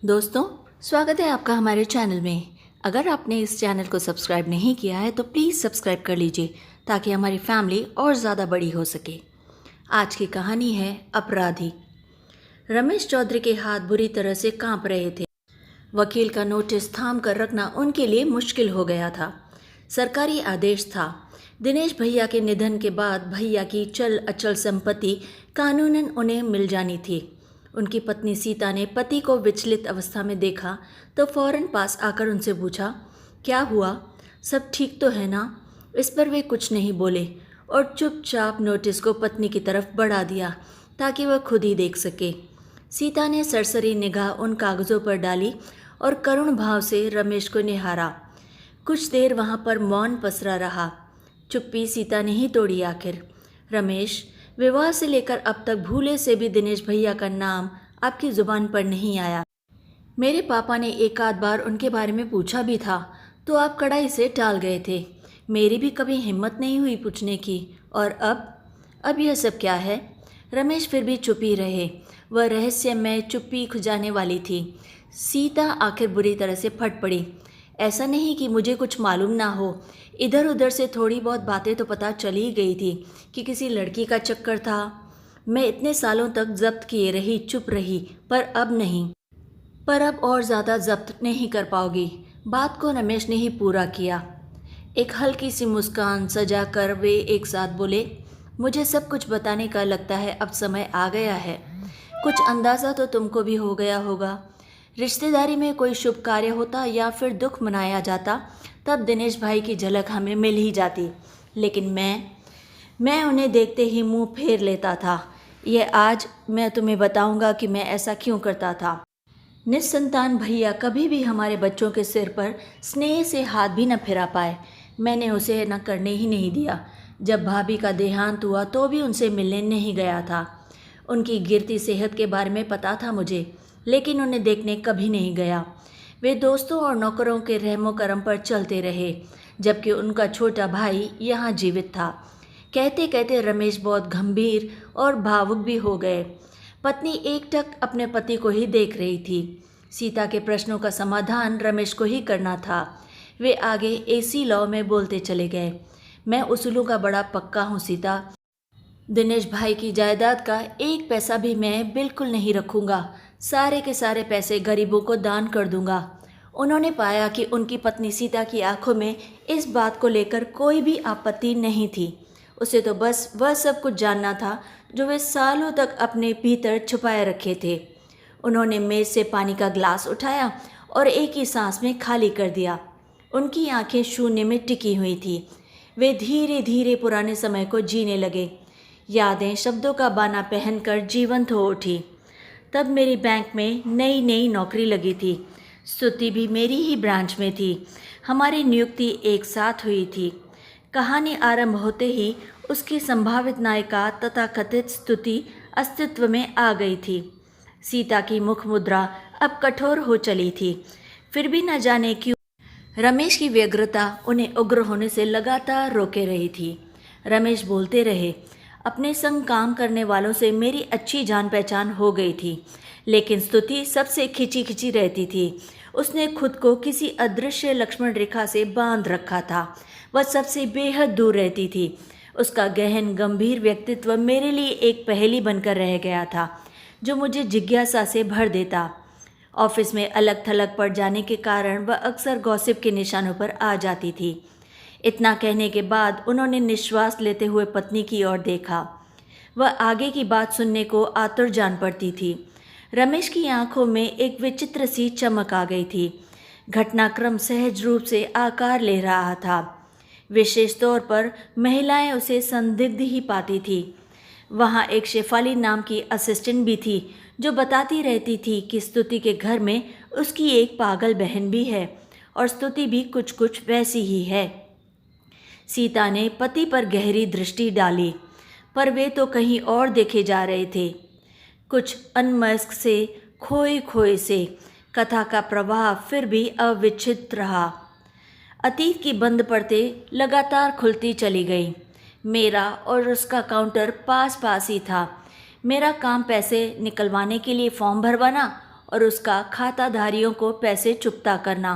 दोस्तों, स्वागत है आपका हमारे चैनल में। अगर आपने इस चैनल को सब्सक्राइब नहीं किया है तो प्लीज़ सब्सक्राइब कर लीजिए ताकि हमारी फैमिली और ज़्यादा बड़ी हो सके। आज की कहानी है अपराधी। रमेश चौधरी के हाथ बुरी तरह से कांप रहे थे। वकील का नोटिस थाम कर रखना उनके लिए मुश्किल हो गया था। सरकारी आदेश था। दिनेश भैया के निधन के बाद भैया की चल अचल संपत्ति कानूनन उन्हें मिल जानी थी। उनकी पत्नी सीता ने पति को विचलित अवस्था में देखा तो फौरन पास आकर उनसे पूछा, क्या हुआ, सब ठीक तो है ना। इस पर वे कुछ नहीं बोले और चुपचाप नोटिस को पत्नी की तरफ बढ़ा दिया ताकि वह खुद ही देख सके। सीता ने सरसरी निगाह उन कागज़ों पर डाली और करुण भाव से रमेश को निहारा। कुछ देर वहाँ पर मौन पसरा रहा। चुप्पी सीता ने ही तोड़ी आखिर। रमेश, विवाह से लेकर अब तक भूले से भी दिनेश भैया का नाम आपकी ज़ुबान पर नहीं आया। मेरे पापा ने एक आध बार उनके बारे में पूछा भी था तो आप कड़ाई से टाल गए थे। मेरी भी कभी हिम्मत नहीं हुई पूछने की। और अब यह सब क्या है। रमेश फिर भी चुप ही रहे। वह रहस्यमय चुप्पी खुजाने वाली थी। सीता आखिर बुरी तरह से फट पड़ी। ऐसा नहीं कि मुझे कुछ मालूम ना हो, इधर उधर से थोड़ी बहुत बातें तो पता चली गई थी कि किसी लड़की का चक्कर था। मैं इतने सालों तक जब्त किए रही, चुप रही, पर अब नहीं। पर अब और ज़्यादा जब्त नहीं कर पाओगी। बात को रमेश ने ही पूरा किया। एक हल्की सी मुस्कान सजा कर वे एक साथ बोले, मुझे सब कुछ बताने का लगता है अब समय आ गया है। कुछ अंदाज़ा तो तुमको भी हो गया होगा। रिश्तेदारी में कोई शुभ कार्य होता या फिर दुख मनाया जाता तब दिनेश भाई की झलक हमें मिल ही जाती, लेकिन मैं उन्हें देखते ही मुंह फेर लेता था। यह आज मैं तुम्हें बताऊंगा कि मैं ऐसा क्यों करता था। निस्संतान भैया कभी भी हमारे बच्चों के सिर पर स्नेह से हाथ भी न फिरा पाए। मैंने उसे न करने ही नहीं दिया। जब भाभी का देहांत हुआ तो भी उनसे मिलने नहीं गया था। उनकी गिरती सेहत के बारे में पता था मुझे, लेकिन उन्हें देखने कभी नहीं गया। वे दोस्तों और नौकरों के रहमो करम पर चलते रहे, जबकि उनका छोटा भाई यहाँ जीवित था। कहते कहते रमेश बहुत गंभीर और भावुक भी हो गए। पत्नी एकटक अपने पति को ही देख रही थी। सीता के प्रश्नों का समाधान रमेश को ही करना था। वे आगे एसी लॉ में बोलते चले गए। मैं उसूलों का बड़ा पक्का हूँ सीता। दिनेश भाई की जायदाद का एक पैसा भी मैं बिल्कुल नहीं रखूँगा। सारे के सारे पैसे गरीबों को दान कर दूंगा। उन्होंने पाया कि उनकी पत्नी सीता की आंखों में इस बात को लेकर कोई भी आपत्ति नहीं थी। उसे तो बस वह सब कुछ जानना था जो वे सालों तक अपने भीतर छुपाए रखे थे। उन्होंने मेज से पानी का ग्लास उठाया और एक ही सांस में खाली कर दिया। उनकी आंखें शून्य में टिकी हुई थी। वे धीरे धीरे पुराने समय को जीने लगे। यादें शब्दों का बाना पहनकर जीवंत हो उठी। तब मेरी बैंक में नई नई नौकरी लगी थी। स्तुति भी मेरी ही ब्रांच में थी। हमारी नियुक्ति एक साथ हुई थी। कहानी आरंभ होते ही उसकी संभावित नायिका तथाकथित स्तुति अस्तित्व में आ गई थी। सीता की मुख मुद्रा अब कठोर हो चली थी। फिर भी न जाने क्यों रमेश की व्यग्रता उन्हें उग्र होने से लगातार रोके रही थी। रमेश बोलते रहे, अपने संग काम करने वालों से मेरी अच्छी जान पहचान हो गई थी, लेकिन स्तुति सबसे खिंची खिंची रहती थी। उसने खुद को किसी अदृश्य लक्ष्मण रेखा से बांध रखा था। वह सबसे बेहद दूर रहती थी। उसका गहन गंभीर व्यक्तित्व मेरे लिए एक पहेली बनकर रह गया था जो मुझे जिज्ञासा से भर देता। ऑफिस में अलग थलग पड़ जाने के कारण वह अक्सर गॉसिप के निशानों पर आ जाती थी। इतना कहने के बाद उन्होंने निश्वास लेते हुए पत्नी की ओर देखा। वह आगे की बात सुनने को आतुर जान पड़ती थी। रमेश की आंखों में एक विचित्र सी चमक आ गई थी। घटनाक्रम सहज रूप से आकार ले रहा था। विशेष तौर पर महिलाएं उसे संदिग्ध ही पाती थी। वहाँ एक शेफाली नाम की असिस्टेंट भी थी जो बताती रहती थी कि स्तुति के घर में उसकी एक पागल बहन भी है और स्तुति भी कुछ कुछ वैसी ही है। सीता ने पति पर गहरी दृष्टि डाली, पर वे तो कहीं और देखे जा रहे थे। कुछ अनमस्क से, खोए खोए से। कथा का प्रवाह फिर भी अविच्छिन्न रहा। अतीत की बंद परतें लगातार खुलती चली गई। मेरा और उसका काउंटर पास पास ही था। मेरा काम पैसे निकलवाने के लिए फॉर्म भरवाना और उसका खाताधारियों को पैसे चुकता करना।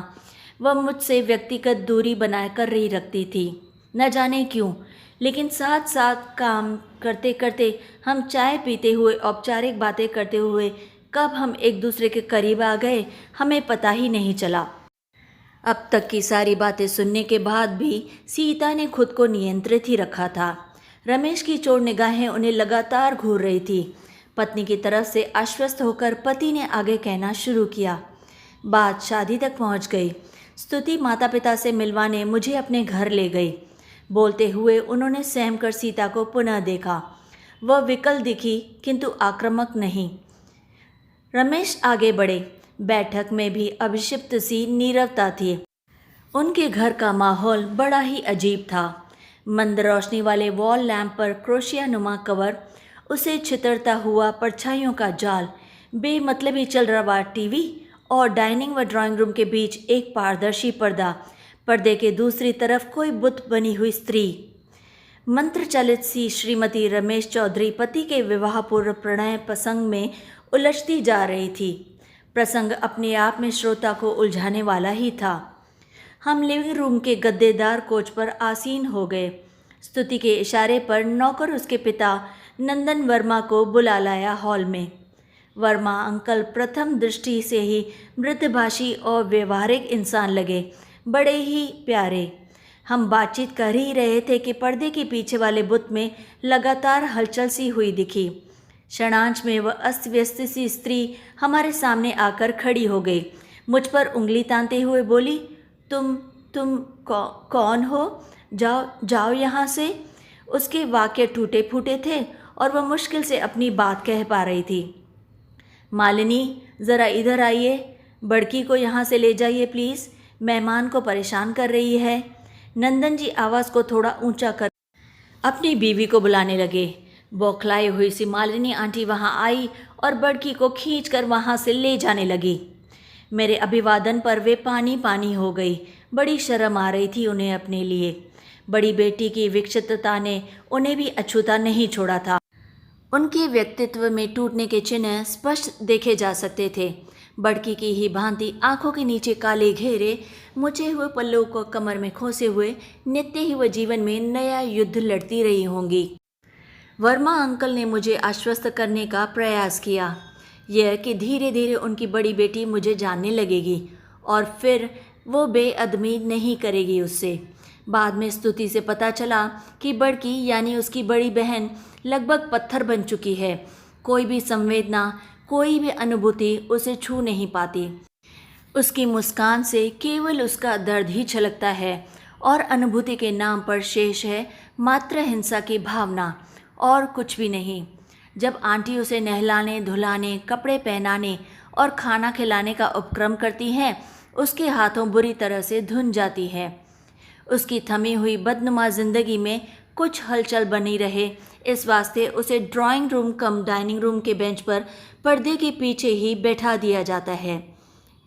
वह मुझसे व्यक्तिगत दूरी बनाकर ही रखती थी, न जाने क्यों। लेकिन साथ साथ काम करते करते, हम चाय पीते हुए, औपचारिक बातें करते हुए कब हम एक दूसरे के करीब आ गए, हमें पता ही नहीं चला। अब तक की सारी बातें सुनने के बाद भी सीता ने खुद को नियंत्रित ही रखा था। रमेश की चोर निगाहें उन्हें लगातार घूर रही थी। पत्नी की तरफ से आश्वस्त होकर पति ने आगे कहना शुरू किया। बात शादी तक पहुंच गई। स्तुति माता पिता से मिलवाने मुझे अपने घर ले गई। बोलते हुए उन्होंने सहम कर सीता को पुनः देखा। वह विकल दिखी, किंतु आक्रामक नहीं। रमेश आगे बढ़े। बैठक में भी अभिक्षिप्त सी नीरवता थी। उनके घर का माहौल बड़ा ही अजीब था। मंद रोशनी वाले वॉल लैंप पर क्रोशिया नुमा कवर, उसे छितरता हुआ परछाइयों का जाल, बेमतलबी चल रहा टीवी और डाइनिंग व ड्राइंग रूम के बीच एक पारदर्शी पर्दा। पर्दे के दूसरी तरफ कोई बुत बनी हुई स्त्री। मंत्र चलित सी श्रीमती रमेश चौधरी पति के विवाह पूर्व प्रणय प्रसंग में उलझती जा रही थी। प्रसंग अपने आप में श्रोता को उलझाने वाला ही था। हम लिविंग रूम के गद्देदार कोच पर आसीन हो गए। स्तुति के इशारे पर नौकर उसके पिता नंदन वर्मा को बुला लाया हॉल में। वर्मा अंकल प्रथम दृष्टि से ही मृदभाषी और व्यवहारिक इंसान लगे, बड़े ही प्यारे। हम बातचीत कर ही रहे थे कि पर्दे के पीछे वाले बुत में लगातार हलचल सी हुई दिखी। क्षणांश में वह अस्त व्यस्त सी स्त्री हमारे सामने आकर खड़ी हो गई। मुझ पर उंगली तानते हुए बोली, तुम कौन हो? जाओ यहाँ से। उसके वाक्य टूटे फूटे थे और वह मुश्किल से अपनी बात कह पा रही थी। मालिनी, ज़रा इधर आइए। बड़की को यहाँ से ले जाइए प्लीज़, मेहमान को परेशान कर रही है। नंदन जी आवाज़ को थोड़ा ऊंचा कर अपनी बीवी को बुलाने लगे। बौखलाई हुई सी मालिनी आंटी वहाँ आई और बड़की को खींचकर वहाँ से ले जाने लगी। मेरे अभिवादन पर वे पानी पानी हो गई। बड़ी शर्म आ रही थी उन्हें अपने लिए। बड़ी बेटी की विक्षिप्तता ने उन्हें भी अछूता नहीं छोड़ा था। उनके व्यक्तित्व में टूटने के चिन्ह स्पष्ट देखे जा सकते थे। बड़की की ही भांति आंखों के नीचे काले घेरे, मुचे हुए पल्लों को कमर में खोसे हुए नित्य ही वह जीवन में नया युद्ध लड़ती रही होंगी। वर्मा अंकल ने मुझे आश्वस्त करने का प्रयास किया, यह कि धीरे धीरे उनकी बड़ी बेटी मुझे जानने लगेगी और फिर वो बेअदबी नहीं करेगी उससे। बाद में स्तुति से पता चला कि बड़की यानी उसकी बड़ी बहन लगभग पत्थर बन चुकी है। कोई भी संवेदना, कोई भी अनुभूति उसे छू नहीं पाती। उसकी मुस्कान से केवल उसका दर्द ही छलकता है और अनुभूति के नाम पर शेष है मात्र हिंसा की भावना और कुछ भी नहीं। जब आंटी उसे नहलाने, धुलाने, कपड़े पहनाने और खाना खिलाने का उपक्रम करती हैं, उसके हाथों बुरी तरह से धुन जाती है। उसकी थमी हुई बदनुमा जिंदगी में कुछ हलचल बनी रहे, इस वास्ते उसे drawing room cum dining room के बेंच पर पर्दे के पीछे ही बैठा दिया जाता है।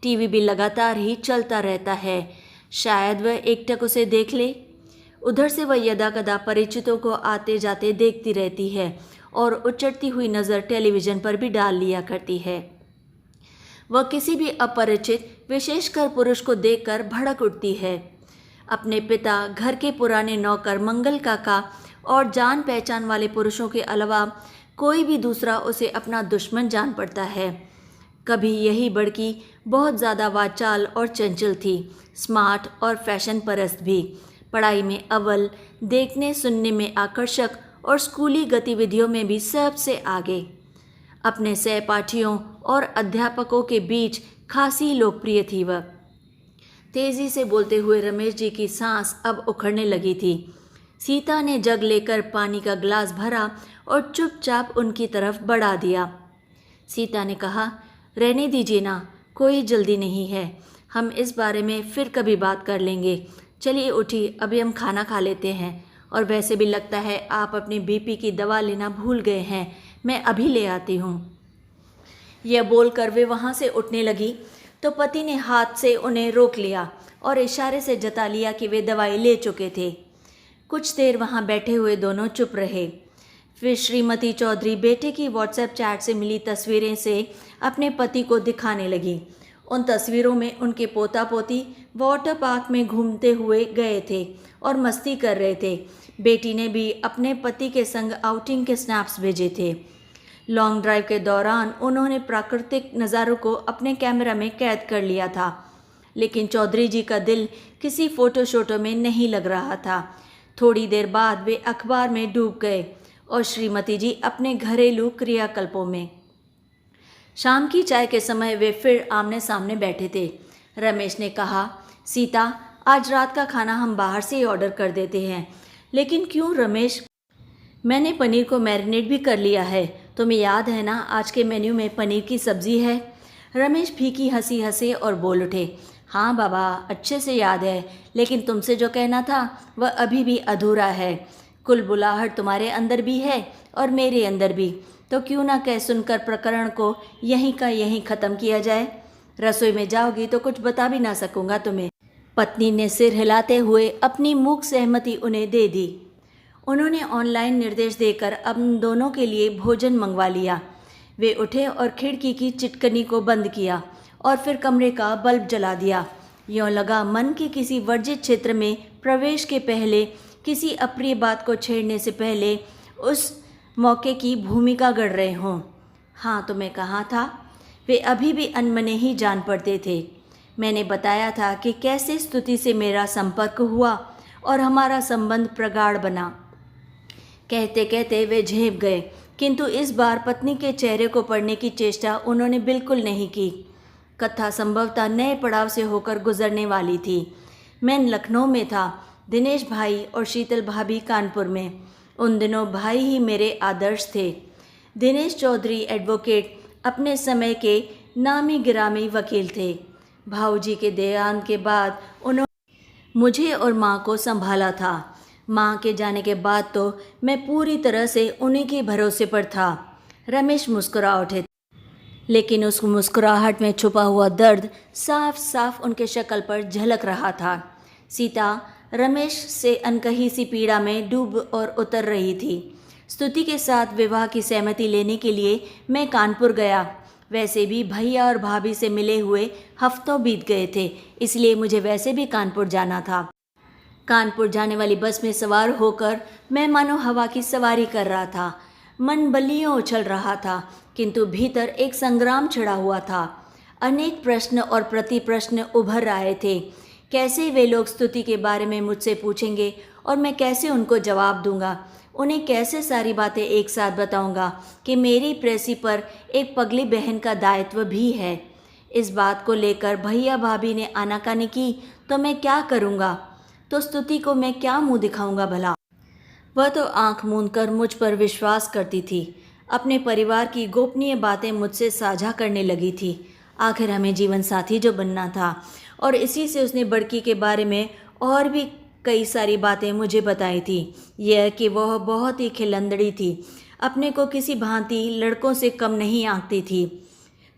टीवी भी लगातार ही चलता रहता है। शायद वह एकटक उसे देख ले। उधर से वह यदाकदा परिचितों को आते जाते देखती रहती है और उचटती हुई नज़र टेलीविज़न पर भी डाल लिया करती है। वह किसी भी अपरिचित, विशेषकर पुरुष को देखकर भड़क उठती है। अपने पिता, घर के पुराने नौकर, मंगल काका और जान पहचान वाले पुरुषों के अलावा कोई भी दूसरा उसे अपना दुश्मन जान पड़ता है। कभी यही बड़की बहुत ज़्यादा वाचाल और चंचल थी, स्मार्ट और फैशन परस्त भी, पढ़ाई में अव्वल, देखने सुनने में आकर्षक और स्कूली गतिविधियों में भी सबसे आगे। अपने सहपाठियों और अध्यापकों के बीच खासी लोकप्रिय थी वह। तेज़ी से बोलते हुए रमेश जी की सांस अब उखड़ने लगी थी। सीता ने जग लेकर पानी का गिलास भरा और चुपचाप उनकी तरफ बढ़ा दिया। सीता ने कहा, रहने दीजिए ना, कोई जल्दी नहीं है, हम इस बारे में फिर कभी बात कर लेंगे। चलिए उठिए, अभी हम खाना खा लेते हैं। और वैसे भी लगता है आप अपनी बीपी की दवा लेना भूल गए हैं, मैं अभी ले आती हूँ। यह बोलकर वे वहाँ से उठने लगी तो पति ने हाथ से उन्हें रोक लिया और इशारे से जता लिया कि वे दवाई ले चुके थे। कुछ देर वहाँ बैठे हुए दोनों चुप रहे। फिर श्रीमती चौधरी बेटे की व्हाट्सएप चैट से मिली तस्वीरें से अपने पति को दिखाने लगी। उन तस्वीरों में उनके पोता पोती वाटर पार्क में घूमते हुए गए थे और मस्ती कर रहे थे। बेटी ने भी अपने पति के संग आउटिंग के स्नैप्स भेजे थे। लॉन्ग ड्राइव के दौरान उन्होंने प्राकृतिक नज़ारों को अपने कैमरा में कैद कर लिया था, लेकिन चौधरी जी का दिल किसी फ़ोटो शोटो में नहीं लग रहा था। थोड़ी देर बाद वे अखबार में डूब गए और श्रीमती जी अपने घरेलू क्रियाकल्पों में। शाम की चाय के समय वे फिर आमने सामने बैठे थे। रमेश ने कहा, सीता, आज रात का खाना हम बाहर से ही ऑर्डर कर देते हैं। लेकिन क्यों रमेश? मैंने पनीर को मैरिनेट भी कर लिया है। तुम्हें याद है ना, आज के मेन्यू में पनीर की सब्जी है। रमेश फीकी हंसी हंसे और बोल उठे, हाँ बाबा, अच्छे से याद है, लेकिन तुमसे जो कहना था वह अभी भी अधूरा है। कुलबुलाहट तुम्हारे अंदर भी है और मेरे अंदर भी, तो क्यों ना कह सुनकर प्रकरण को यहीं का यहीं ख़त्म किया जाए। रसोई में जाओगी तो कुछ बता भी ना सकूंगा तुम्हें। पत्नी ने सिर हिलाते हुए अपनी मूक सहमति उन्हें दे दी। उन्होंने ऑनलाइन निर्देश देकर अब दोनों के लिए भोजन मंगवा लिया। वे उठे और खिड़की की चिटकनी को बंद किया और फिर कमरे का बल्ब जला दिया। यूँ लगा मन के किसी वर्जित क्षेत्र में प्रवेश के पहले, किसी अप्रिय बात को छेड़ने से पहले उस मौके की भूमिका गढ़ रहे हों। हाँ, तुम्हें कहा था, वे अभी भी अनमने ही जान पड़ते थे। मैंने बताया था कि कैसे स्तुति से मेरा संपर्क हुआ और हमारा संबंध प्रगाढ़ बना। कहते कहते वे झेप गए, किंतु इस बार पत्नी के चेहरे को पढ़ने की चेष्टा उन्होंने बिल्कुल नहीं की। कथा संभवतः नए पड़ाव से होकर गुजरने वाली थी। मैं लखनऊ में था, दिनेश भाई और शीतल भाभी कानपुर में। उन दिनों भाई ही मेरे आदर्श थे। दिनेश चौधरी एडवोकेट, अपने समय के नामी गिरामी वकील थे। भाऊजी के देहांत के बाद उन्होंने मुझे और माँ को संभाला था। माँ के जाने के बाद तो मैं पूरी तरह से उन्हीं के भरोसे पर था। रमेश मुस्कुरा उठे, लेकिन उस मुस्कुराहट में छुपा हुआ दर्द साफ साफ उनके शक्ल पर झलक रहा था। सीता रमेश से अनकही सी पीड़ा में डूब और उतर रही थी। स्तुति के साथ विवाह की सहमति लेने के लिए मैं कानपुर गया। वैसे भी भैया और भाभी से मिले हुए हफ्तों बीत गए थे, इसलिए मुझे वैसे भी कानपुर जाना था। कानपुर जाने वाली बस में सवार होकर मैं मानो हवा की सवारी कर रहा था। मन बल्लियों उछल रहा था, किंतु भीतर एक संग्राम छिड़ा हुआ था। अनेक प्रश्न और प्रति प्रश्न उभर आए थे। कैसे वे लोग स्तुति के बारे में मुझसे पूछेंगे और मैं कैसे उनको जवाब दूंगा। उन्हें कैसे सारी बातें एक साथ बताऊंगा कि मेरी प्रेसी पर एक पगली बहन का दायित्व भी है। इस बात को लेकर भैया भाभी ने आनाकानी की तो मैं क्या करूंगा? तो स्तुति को मैं क्या मुंह दिखाऊंगा भला? वह तो आंख मूंद कर मुझ पर विश्वास करती थी। अपने परिवार की गोपनीय बातें मुझसे साझा करने लगी थी। आखिर हमें जीवन साथी जो बनना था, और इसी से उसने बड़की के बारे में और भी कई सारी बातें मुझे बताई थी। यह कि वह बहुत ही खिलंदड़ी थी, अपने को किसी भांति लड़कों से कम नहीं आंकती थी।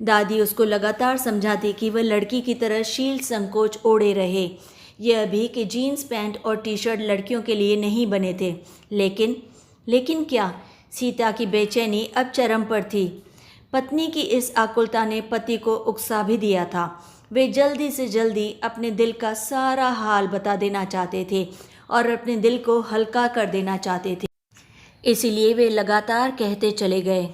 दादी उसको लगातार समझाती कि वह लड़की की तरह शील संकोच ओढ़े रहे। यह भी कि जीन्स पैंट और टी शर्ट लड़कियों के लिए नहीं बने थे। लेकिन क्या? सीता की बेचैनी अब चरम पर थी। पत्नी की इस आकुलता ने पति को उकसा भी दिया था। वे जल्दी से जल्दी अपने दिल का सारा हाल बता देना चाहते थे और अपने दिल को हल्का कर देना चाहते थे। इसीलिए वे लगातार कहते चले गए।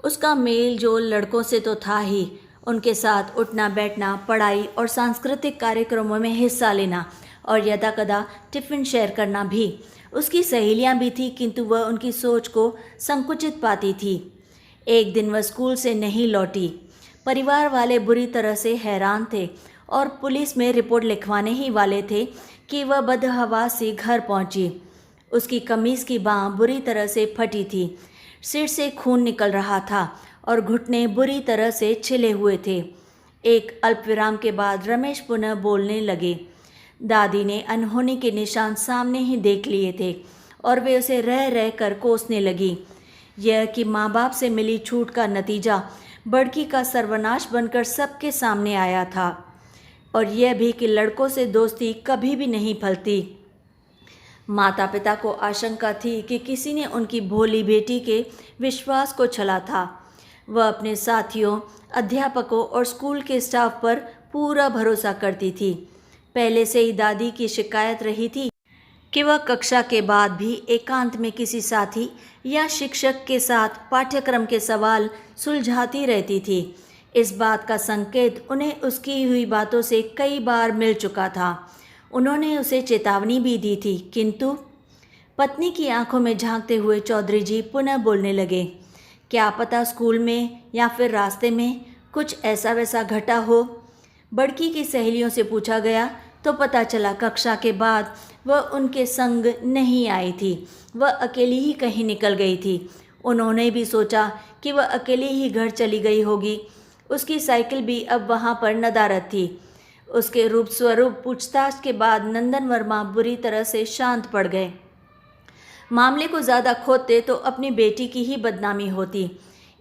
उसका मेल जोल लड़कों से तो था ही, उनके साथ उठना बैठना, पढ़ाई और सांस्कृतिक कार्यक्रमों में हिस्सा लेना और यदाकदा टिफ़िन शेयर करना भी। उसकी सहेलियां भी थी, किंतु वह उनकी सोच को संकुचित पाती थी। एक दिन वह स्कूल से नहीं लौटी। परिवार वाले बुरी तरह से हैरान थे और पुलिस में रिपोर्ट लिखवाने ही वाले थे कि वह बदहवास से घर पहुंची। उसकी कमीज़ की बाँह बुरी तरह से फटी थी, सिर से खून निकल रहा था और घुटने बुरी तरह से छिले हुए थे। एक अल्पविराम के बाद रमेश पुनः बोलने लगे। दादी ने अनहोनी के निशान सामने ही देख लिए थे और वे उसे रह रह कर कोसने लगी। यह कि माँ बाप से मिली छूट का नतीजा बड़की का सर्वनाश बनकर सबके सामने आया था, और यह भी कि लड़कों से दोस्ती कभी भी नहीं फलती। माता पिता को आशंका थी कि किसी ने उनकी भोली बेटी के विश्वास को छला था। वह अपने साथियों, अध्यापकों और स्कूल के स्टाफ पर पूरा भरोसा करती थी। पहले से ही दादी की शिकायत रही थी कि वह कक्षा के बाद भी एकांत में किसी साथी या शिक्षक के साथ पाठ्यक्रम के सवाल सुलझाती रहती थी। इस बात का संकेत उन्हें उसकी हुई बातों से कई बार मिल चुका था। उन्होंने उसे चेतावनी भी दी थी, किंतु पत्नी की आंखों में झांकते हुए चौधरी जी पुनः बोलने लगे। क्या पता स्कूल में या फिर रास्ते में कुछ ऐसा वैसा घटा हो। बड़की की सहेलियों से पूछा गया तो पता चला कक्षा के बाद वह उनके संग नहीं आई थी, वह अकेली ही कहीं निकल गई थी। उन्होंने भी सोचा कि वह अकेली ही घर चली गई होगी। उसकी साइकिल भी अब वहाँ पर नदारद थी। उसके रूप स्वरूप पूछताछ के बाद नंदन वर्मा बुरी तरह से शांत पड़ गए। मामले को ज़्यादा खोदते तो अपनी बेटी की ही बदनामी होती।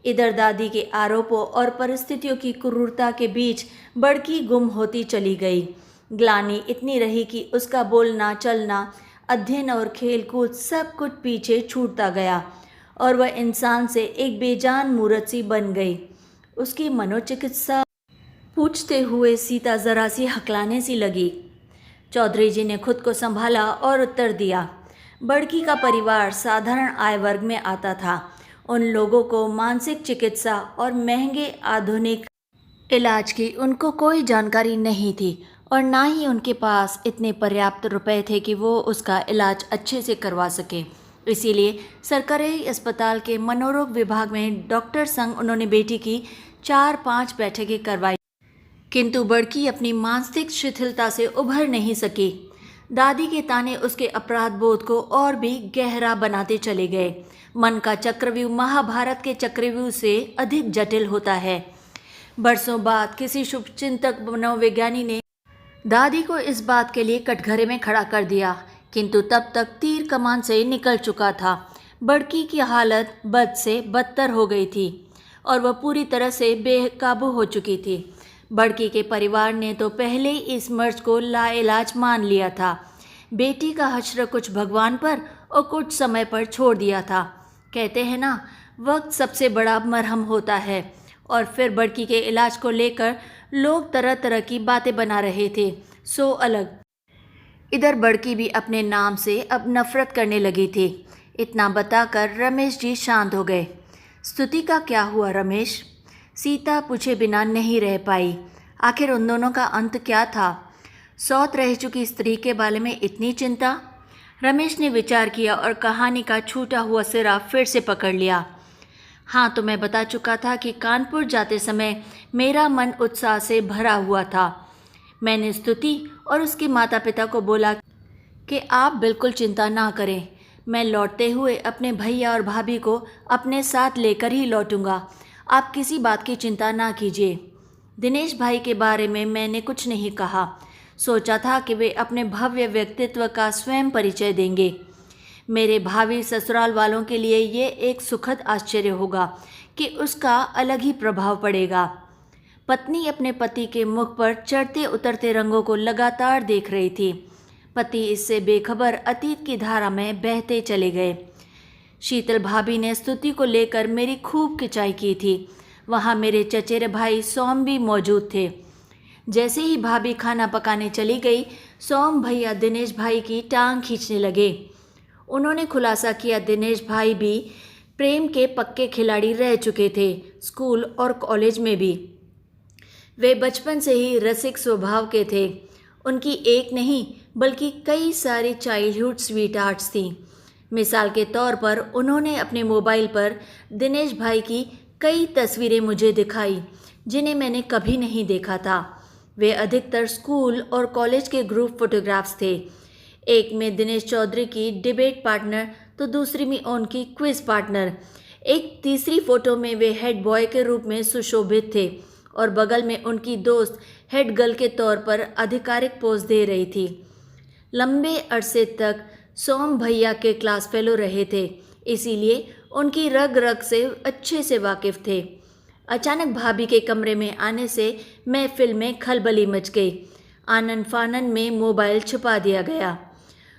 इधर दादी के आरोपों और परिस्थितियों की क्रूरता के बीच बड़की गुम होती चली गई। ग्लानि इतनी रही कि उसका बोलना चलना, अध्ययन और खेलकूद सब कुछ पीछे छूटता गया और वह इंसान से एक बेजान मूर्त सी बन गई। उसकी मनोचिकित्सा पूछते हुए सीता जरा सी हकलाने सी लगी। चौधरी जी ने खुद को संभाला और उत्तर दिया, बड़की का परिवार साधारण आय वर्ग में आता था। उन लोगों को मानसिक चिकित्सा और महंगे आधुनिक इलाज की उनको कोई जानकारी नहीं थी और ना ही उनके पास इतने पर्याप्त रुपए थे कि वो उसका इलाज अच्छे से करवा सके। इसीलिए सरकारी अस्पताल के मनोरोग विभाग में डॉक्टर संग उन्होंने बेटी की 4-5 बैठकें करवाई, किंतु बड़की अपनी मानसिक शिथिलता से उभर नहीं सकी। दादी के ताने उसके अपराध बोध को और भी गहरा बनाते चले गए। मन का चक्रव्यूह महाभारत के चक्रव्यूह से अधिक जटिल होता है। बरसों बाद किसी शुभचिंतक मनोविज्ञानी ने दादी को इस बात के लिए कटघरे में खड़ा कर दिया, किंतु तब तक तीर कमान से निकल चुका था। बड़की की हालत बद से बदतर हो गई थी और वह पूरी तरह से बेकाबू हो चुकी थी। बड़की के परिवार ने तो पहले ही इस मर्ज को लाइलाज मान लिया था। बेटी का हश्र कुछ भगवान पर और कुछ समय पर छोड़ दिया था। कहते हैं ना, वक्त सबसे बड़ा मरहम होता है। और फिर बड़की के इलाज को लेकर लोग तरह तरह की बातें बना रहे थे, सो अलग। इधर बड़की भी अपने नाम से अब नफरत करने लगी थी। इतना बताकर रमेश जी शांत हो गए। स्तुति का क्या हुआ रमेश? सीता पूछे बिना नहीं रह पाई। आखिर उन दोनों का अंत क्या था? सौत रह चुकी स्त्री के बारे में इतनी चिंता? रमेश ने विचार किया और कहानी का छूटा हुआ सिरा फिर से पकड़ लिया। हाँ, तो मैं बता चुका था कि कानपुर जाते समय मेरा मन उत्साह से भरा हुआ था। मैंने स्तुति और उसके माता पिता को बोला कि आप बिल्कुल चिंता ना करें, मैं लौटते हुए अपने भैया और भाभी को अपने साथ लेकर ही लौटूंगा। आप किसी बात की चिंता ना कीजिए। दिनेश भाई के बारे में मैंने कुछ नहीं कहा। सोचा था कि वे अपने भव्य व्यक्तित्व का स्वयं परिचय देंगे। मेरे भावी ससुराल वालों के लिए ये एक सुखद आश्चर्य होगा कि उसका अलग ही प्रभाव पड़ेगा। पत्नी अपने पति के मुख पर चढ़ते उतरते रंगों को लगातार देख रही थी। पति इससे बेखबर अतीत की धारा में बहते चले गए। शीतल भाभी ने स्तुति को लेकर मेरी खूब खिंचाई की थी। वहाँ मेरे चचेरे भाई सोम भी मौजूद थे। जैसे ही भाभी खाना पकाने चली गई, सोम भैया दिनेश भाई की टांग खींचने लगे। उन्होंने खुलासा किया दिनेश भाई भी प्रेम के पक्के खिलाड़ी रह चुके थे, स्कूल और कॉलेज में भी। वे बचपन से ही रसिक स्वभाव के थे। उनकी एक नहीं बल्कि कई सारी चाइल्डहुड स्वीट हार्ट्स थीं। मिसाल के तौर पर उन्होंने अपने मोबाइल पर दिनेश भाई की कई तस्वीरें मुझे दिखाई जिन्हें मैंने कभी नहीं देखा था। वे अधिकतर स्कूल और कॉलेज के ग्रुप फोटोग्राफ्स थे। एक में दिनेश चौधरी की डिबेट पार्टनर तो दूसरी में उनकी क्विज पार्टनर। एक तीसरी फोटो में वे हेड बॉय के रूप में सुशोभित थे और बगल में उनकी दोस्त हेड गर्ल के तौर पर आधिकारिक पोज दे रही थी। लंबे अरसे तक सोम भैया के क्लास फेलो रहे थे, इसीलिए उनकी रग रग से अच्छे से वाकिफ थे। अचानक भाभी के कमरे में आने से महफिल में खलबली मच गई। आनन फानन में मोबाइल छुपा दिया गया।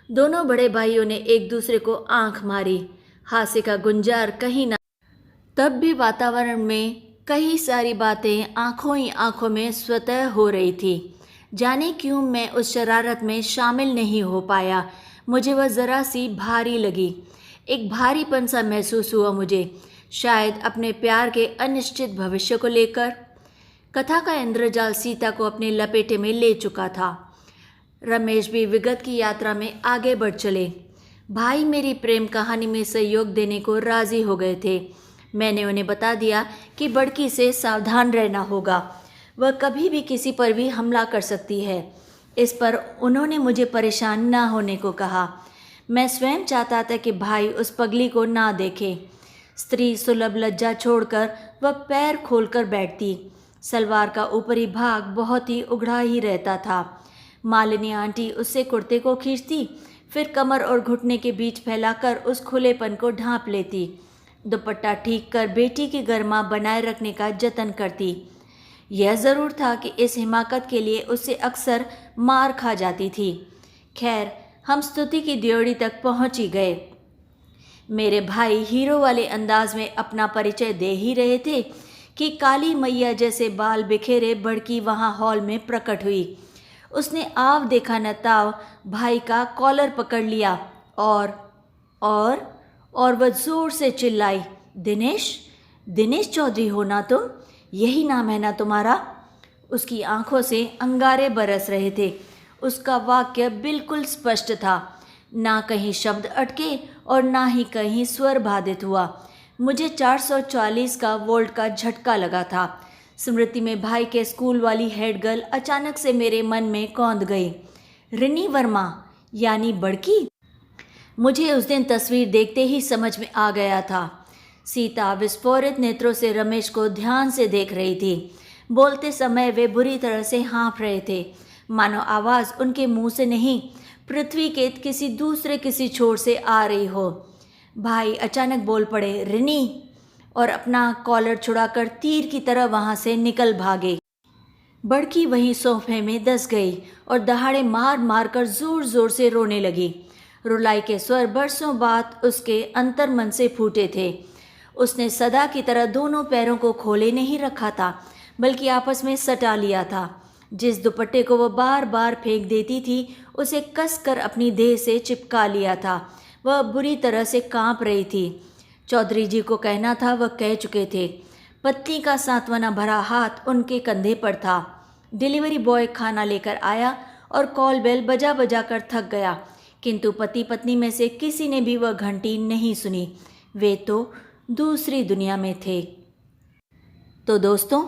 दोनों बड़े भाइयों ने एक दूसरे को आंख मारी। हास्य का गुंजार कहीं ना तब भी वातावरण में कई सारी बातें आंखों ही आंखों में स्वतः हो रही थी। जाने क्यों मैं उस शरारत में शामिल नहीं हो पाया। मुझे वह ज़रा सी भारी लगी। एक भारीपन सा महसूस हुआ मुझे, शायद अपने प्यार के अनिश्चित भविष्य को लेकर। कथा का इंद्रजाल सीता को अपने लपेटे में ले चुका था। रमेश भी विगत की यात्रा में आगे बढ़ चले। भाई मेरी प्रेम कहानी में सहयोग देने को राजी हो गए थे। मैंने उन्हें बता दिया कि बड़की से सावधान रहना होगा, वह कभी भी किसी पर भी हमला कर सकती है। इस पर उन्होंने मुझे परेशान ना होने को कहा। मैं स्वयं चाहता था कि भाई उस पगली को ना देखे। स्त्री सुलभ लज्जा छोड़कर वह पैर खोलकर बैठती। सलवार का ऊपरी भाग बहुत ही उघड़ा ही रहता था। मालिनी आंटी उससे कुर्ते को खींचती, फिर कमर और घुटने के बीच फैलाकर उस खुलेपन को ढांप लेती। दुपट्टा ठीक कर बेटी की गर्मा बनाए रखने का जतन करती। यह ज़रूर था कि इस हिमाकत के लिए उससे अक्सर मार खा जाती थी। खैर, हम स्तुति की ड्योढ़ी तक पहुंच ही गए। मेरे भाई हीरो वाले अंदाज में अपना परिचय दे ही रहे थे कि काली मैया जैसे बाल बिखेरे बड़की वहां हॉल में प्रकट हुई। उसने आव देखा न ताव भाई का कॉलर पकड़ लिया और वह जोर से चिल्लाई, दिनेश, दिनेश चौधरी हो ना तुम? यही नाम है ना तुम्हारा? उसकी आंखों से अंगारे बरस रहे थे। उसका वाक्य बिल्कुल स्पष्ट था, ना कहीं शब्द अटके और ना ही कहीं स्वर बाधित हुआ। मुझे 440 का वोल्ट का झटका लगा था। स्मृति में भाई के स्कूल वाली हेड गर्ल अचानक से मेरे मन में कौंध गई। रिनी वर्मा यानी बड़की। मुझे उस दिन तस्वीर देखते ही समझ में आ गया था। सीता विस्फोरित नेत्रों से रमेश को ध्यान से देख रही थी। बोलते समय वे बुरी तरह से हाँफ रहे थे, मानो आवाज़ उनके मुंह से नहीं, पृथ्वी के किसी छोर से आ रही हो। भाई अचानक बोल पड़े, रिनी, और अपना कॉलर छुड़ाकर तीर की तरह वहाँ से निकल भागे। बड़की वहीं सोफे में दस गई और दहाड़े मार मार कर जोर जोर से रोने लगी। रुलाई के स्वर बरसों बाद उसके अंतर्मन से फूटे थे। उसने सदा की तरह दोनों पैरों को खोले नहीं रखा था, बल्कि आपस में सटा लिया था। जिस दुपट्टे को वह बार बार फेंक देती थी, उसे कस कर अपनी देह से चिपका लिया था। वह बुरी तरह से कांप रही थी। चौधरी जी को कहना था वह कह चुके थे। पत्नी का सांत्वना भरा हाथ उनके कंधे पर था। डिलीवरी बॉय खाना लेकर आया और कॉल बेल बजा बजा कर थक गया, किंतु पति पत्नी में से किसी ने भी वह घंटी नहीं सुनी। वे तो दूसरी दुनिया में थे। तो दोस्तों,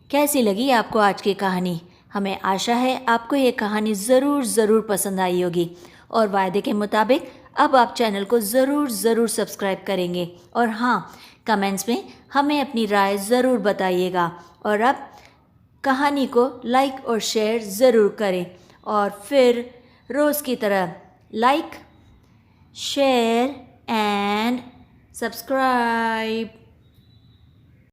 कैसी लगी आपको आज की कहानी? हमें आशा है आपको ये कहानी ज़रूर पसंद आई होगी, और वायदे के मुताबिक अब आप चैनल को ज़रूर सब्सक्राइब करेंगे। और हाँ, कमेंट्स में हमें अपनी राय ज़रूर बताइएगा। और अब कहानी को लाइक और शेयर ज़रूर करें, और फिर रोज़ की तरह लाइक, शेयर एंड सब्सक्राइब।